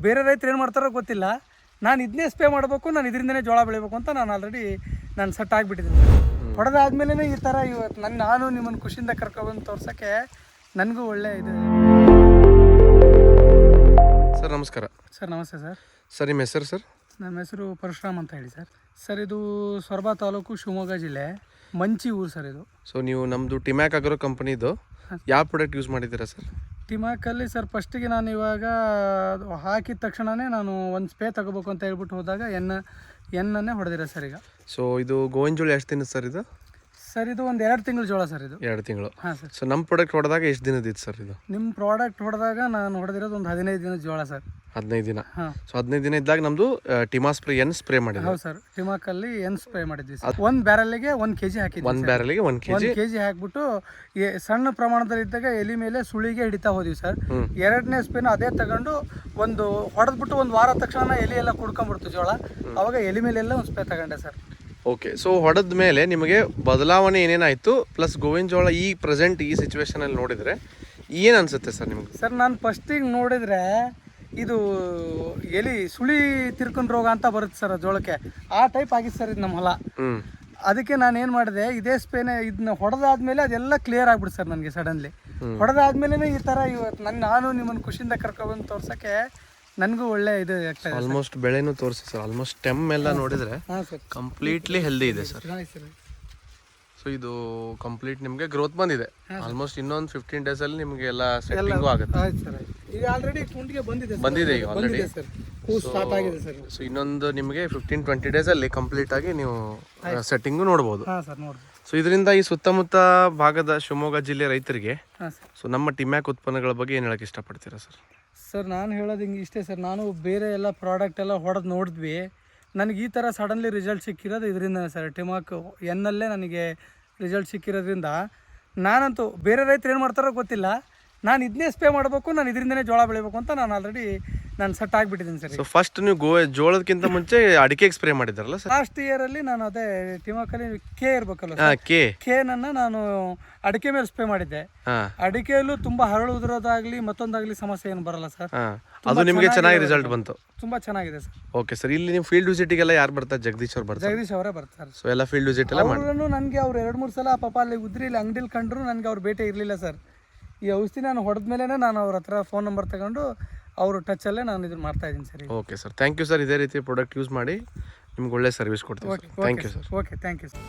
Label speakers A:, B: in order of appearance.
A: ಬೇರೆ ರೈತರು ಏನು ಮಾಡ್ತಾರೋ ಗೊತ್ತಿಲ್ಲ, ನಾನು ಇದನ್ನೇ ಸ್ಪ್ರೇ ಮಾಡಬೇಕು, ನಾನು ಇದರಿಂದನೇ ಜೋಳ ಬೆಳಿಬೇಕು ಅಂತ ನಾನು ಆಲ್ರೆಡಿ ಸೆಟ್ ಆಗಿಬಿಟ್ಟಿದ್ದೀನಿ. ಹೊಡೆದಾದ್ಮೇಲೆ ಈ ಥರ ಇವತ್ತು ನಾನು ನಿಮ್ಮನ್ನು ಖುಷಿಯಿಂದ ಕರ್ಕೊಬಂದು ತೋರ್ಸೋಕ್ಕೆ ನನಗೂ ಒಳ್ಳೆ ಇದು.
B: ಸರ್ ನಮಸ್ಕಾರ.
A: ಸರ್ ನಮಸ್ತೆ ಸರ್.
B: ಸರ್ ನಿಮ್ಮ ಹೆಸರು ಸರ್?
A: ನಮ್ಮ ಹೆಸರು ಪರಶುರಾಮ್ ಅಂತ ಹೇಳಿ ಸರ್. ಸರ್ ಇದು ಸೊರಬ ತಾಲೂಕು, ಶಿವಮೊಗ್ಗ ಜಿಲ್ಲೆ, ಮಂಚಿ ಊರು ಸರ್ ಇದು.
B: ಸೊ ನೀವು ನಮ್ಮದು ಟಿಮ್ಯಾಕ್ ಅಗ್ರೋ ಕಂಪನಿದು ಯಾವ ಪ್ರಾಡಕ್ಟ್ ಯೂಸ್ ಮಾಡಿದ್ದೀರಾ ಸರ್?
A: ಟಿಮ್ಯಾಕಲ್ಲಿ ಸರ್ ಫಸ್ಟಿಗೆ ನಾನು ಇವಾಗ ಹಾಕಿದ ತಕ್ಷಣವೇ ನಾನು ಒಂದು ಸ್ಪ್ರೇ ತಗೋಬೇಕು ಅಂತ ಹೇಳ್ಬಿಟ್ಟು ಹೋದಾಗ ಎಣ್ಣೆ ಹೊಡೆದಿರ ಸರ್ ಈಗ.
B: ಸೊ ಇದು ಗೋವಿನ ಜೋಳ ಎಷ್ಟು ದಿನ ಸರ್ ಇದು?
A: ಸರ್ ಇದು ಒಂದು 2 ತಿಂಗಳು ಜೋಳ ಸರ್ ಇದು.
B: 2 ತಿಂಗಳು.
A: ಹಾಂ ಸರ್.
B: ಸೊ ನಮ್ಮ ಪ್ರಾಡಕ್ಟ್ ಹೊಡೆದಾಗ ಎಷ್ಟು ದಿನದಿತ್ತು ಸರ್ ಇದು?
A: ನಿಮ್ಮ ಪ್ರಾಡಕ್ಟ್ ಹೊಡೆದಾಗ ನಾನು ಹೊಡೆದಿರೋದು ಒಂದು 15 ದಿನದ ಜೋಳ ಸರ್.
B: 15 ದಿನ.
A: ಹಾಂ.
B: ಸೊ 15 ದಿನ ಇದ್ದಾಗ ನಮ್ಮದು ಟಿಮಾ ಸ್ಪ್ರೇ ಸ್ಪ್ರೇ ಮಾಡಿದ್ವಿ.
A: ಹೌದು ಸರ್, ಟಿಮಾಕಲ್ಲಿ ಸ್ಪ್ರೇ ಮಾಡಿದ್ವಿ ಸರ್. ಒಂದು ಬ್ಯಾರಲ್ಗೆ 1 kg ಹಾಕಿದ್ವಿ.
B: ಒಂದು ಬ್ಯಾರಲ್ಗೆ 1 kg
A: ಹಾಕ್ಬಿಟ್ಟು ಸಣ್ಣ ಪ್ರಮಾಣದಲ್ಲಿ ಇದ್ದಾಗ ಎಲಿ ಮೇಲೆ ಸುಳಿಗೆ ಹಿಡಿತಾ ಹೋದ್ವಿ ಸರ್. 2ನೇ ಸ್ಪ್ರೇನ ಅದೇ ತಗೊಂಡು ಒಂದು ಹೊಡೆದ್ಬಿಟ್ಟು ಒಂದು ವಾರ ತಕ್ಷಣ ಎಲಿ ಎಲ್ಲ ಕುಡ್ಕೊಂಡ್ಬಿಡ್ತು ಜೋಳ. ಅವಾಗ ಎಲಿ ಮೇಲೆಲ್ಲ ಒಂದು ಸ್ಪ್ರೇ ತಗೊಂಡೆ ಸರ್.
B: ಓಕೆ. ಸೊ ಹೊಡೆದ ಮೇಲೆ ನಿಮಗೆ ಬದಲಾವಣೆ ಏನೇನಾಯಿತು, ಪ್ಲಸ್ ಗೋವಿನ ಜೋಳ ಈ ಪ್ರೆಸೆಂಟ್ ಈ ಸಿಚುವೇಶನಲ್ಲಿ ನೋಡಿದರೆ ಏನು ಅನಿಸುತ್ತೆ ಸರ್ ನಿಮಗೆ?
A: ಸರ್ ನಾನು ಫಸ್ಟಿಗೆ ನೋಡಿದರೆ ಇದು ಎಲಿ ಸುಳಿ ತಿರ್ಕೊಂಡು ರೋಗ ಅಂತ ಬರುತ್ತೆ ಸರ್ ಜೋಳಕ್ಕೆ, ಆ ಟೈಪ್ ಆಗಿತ್ತು ಸರ್ ಇದು ನಮ್ಮ ಹೊಲ. ಅದಕ್ಕೆ ನಾನು ಏನು ಮಾಡಿದೆ, ಇದೇ ಸ್ಪ್ರೇನ ಇದನ್ನ ಹೊಡೆದಾದ್ಮೇಲೆ ಅದೆಲ್ಲ ಕ್ಲಿಯರ್ ಆಗ್ಬಿಡ್ತು ಸರ್ ನನಗೆ ಸಡನ್ಲಿ. ಹೊಡೆದಾದ್ಮೇಲೆ ಈ ಥರ ಇವತ್ತು ನಾನು ನಿಮ್ಮನ್ನು ಖುಷಿಯಿಂದ ಕರ್ಕೊಬಂದು ತೋರ್ಸೋಕ್ಕೆ ನನಗೂ ಒಳ್ಳೆ ಇದು ಆಗ್ತದೆ.
B: ಆಲ್ಮೋಸ್ಟ್ ಬೆಳೆನೂ ತೋರಿಸಿ ಸರ್. ಆಲ್ಮೋಸ್ಟ್ ಸ್ಟೆಮ್ ಎಲ್ಲ ನೋಡಿದರೆ ಕಂಪ್ಲೀಟ್ಲಿ ಹೆಲ್ದಿ ಇದೆ ಸರ್. ಸೊ ಇದು ಕಂಪ್ಲೀಟ್ ನಿಮಗೆ ಗ್ರೋತ್ ಬಂದಿದೆ. ಆಲ್ಮೋಸ್ಟ್ ಇನ್ನೊಂದು 15 ಡೇಸಲ್ಲಿ ನಿಮಗೆ ಎಲ್ಲ ಸೆಟ್ಟಿಂಗು ಆಗುತ್ತೆ.
A: ಈಗ ಆಲ್ರೆಡಿ ಕುಂಟಿಗೆ
B: ಬಂದಿದೆ ಈಗ ಆಲ್ರೆಡಿ.
A: ಸ್ಟಾರ್ಟ್ ಆಗಿದೆ ಸರ್.
B: ಸೊ ಇನ್ನೊಂದು ನಿಮಗೆ 15-20 ಡೇಸಲ್ಲಿ ಕಂಪ್ಲೀಟ್ ಆಗಿ ನೀವು ಸೆಟ್ಟಿಂಗು ನೋಡ್ಬೋದು. ಸೊ ಇದರಿಂದ ಈ ಸುತ್ತಮುತ್ತ ಭಾಗದ ಶಿವಮೊಗ್ಗ ಜಿಲ್ಲೆ ರೈತರಿಗೆ ಸೊ ನಮ್ಮ ಟಿಮ್ಯಾಕ್ ಉತ್ಪನ್ನಗಳ ಬಗ್ಗೆ ಏನು ಹೇಳಕ್ಕೆ ಇಷ್ಟಪಡ್ತೀರಾ ಸರ್?
A: ಸರ್ ನಾನು ಹೇಳೋದು ಹಿಂಗೆ ಇಷ್ಟೇ ಸರ್. ನಾನು ಬೇರೆ ಎಲ್ಲ ಪ್ರಾಡಕ್ಟ್ ಎಲ್ಲ ಹೊಡೆದು ನೋಡಿದ್ವಿ, ನನಗೆ ಈ ಥರ ಸಡನ್ಲಿ ರಿಸಲ್ಟ್ ಸಿಕ್ಕಿರೋದು ಇದರಿಂದ ಸರ್. ಟಿಮಾಕ್ ಎನ್ನಲ್ಲೇ ನನಗೆ ರಿಸಲ್ಟ್ ಸಿಕ್ಕಿರೋದ್ರಿಂದ ನಾನಂತೂ ಬೇರೆ ರೈತರು ಏನು ಮಾಡ್ತಾರೋ ಗೊತ್ತಿಲ್ಲ, ನಾನು ಇದನ್ನೇ ಸ್ಪ್ರೇ ಮಾಡಬೇಕು, ನಾನು ಇದರಿಂದನೇ ಜೋಳ ಬೆಳಿಬೇಕು ಅಂತ ನಾನು ಆಲ್ರೆಡಿ ಸೆಟ್ ಆಗಿಬಿಟ್ಟಿದ್ದೀನಿ ಸರ್.
B: ಸೊ ಫಸ್ಟ್ ನೀವು ಜೋಳದಕ್ಕಿಂತ ಮುಂಚೆ ಅಡಿಕೆಗೆ ಸ್ಪ್ರೇ ಮಾಡಿದ್ದಾರಲ್ಲ ಸರ್?
A: ಲಾಸ್ಟ್ ಇಯರಲ್ಲಿ ನಾನು ಅದೇ ಟಿಮಾಕಲ್ಲಿ ಕೆ ಇರಬೇಕಲ್ಲ ನಾನು ಅಡಿಕೆ ಮೇಲೆ ಸ್ಪ್ರೇ ಮಾಡಿದ್ದೆ. ಅಡಿಕೆಯಲ್ಲೂ ತುಂಬಾ ಹರಳು ಉದುರೋದಾಗ್ಲಿ ಮತ್ತೊಂದಾಗ್ಲಿ ಸಮಸ್ಯೆ ಏನು ಬರಲ್ಲ ಸರ್.
B: ಅದು ನಿಮಗೆ ಚೆನ್ನಾಗಿ ರಿಸಲ್ಟ್ ಬಂತು?
A: ತುಂಬಾ ಚೆನ್ನಾಗಿದೆ ಸರ್.
B: Okay sir. ಇಲ್ಲಿ ನೀವು ಫೀಲ್ಡ್ ವಿಸಿಟಿಗೆಲ್ಲ ಯಾರು ಬರ್ತಾರೆ? ಜಗದೀಶ್ ಅವ್ರು ಬರ್ತಾರೆ?
A: ಜಗದೀಶ್ ಅವರೇ ಬರ್ತಾರೆ.
B: ಸೊ ಎಲ್ಲ ಫೀಲ್ಡ್ ವಿಸಿಟ್ ಎಲ್ಲ
A: ಮಾಡಿದ್ರು. ನನಗೆ ಅವ್ರು 2-3 ಸಲ ಪಾಪ ಅಲ್ಲಿ ಉದ್ರಿಲಿ ಅಂಗಡಿಲಿ ಕಂಡ್ರು ನನಗೆ ಅವ್ರ ಭೇಟಿ ಇರಲಿಲ್ಲ ಸರ್. ಈ ಔಷಧಿ ನಾನು ಹೊಡೆದ ಮೇಲೆ ನಾನು ಅವ್ರ ಹತ್ರ ಫೋನ್ ನಂಬರ್ ತಗೊಂಡು ಅವ್ರ ಟಚಲ್ಲೇ ನಾನು ಇದನ್ನು ಮಾಡ್ತಾ ಇದ್ದೀನಿ sir.
B: Okay sir, thank you sir. ಇದೇ ರೀತಿ ಪ್ರಾಡಕ್ಟ್ ಯೂಸ್ ಮಾಡಿ ನಿಮ್ಗೆ ಒಳ್ಳೆ ಸರ್ವಿಸ್ ಕೊಡ್ತೀವಿ. Thank you sir.
A: Okay, thank you sir.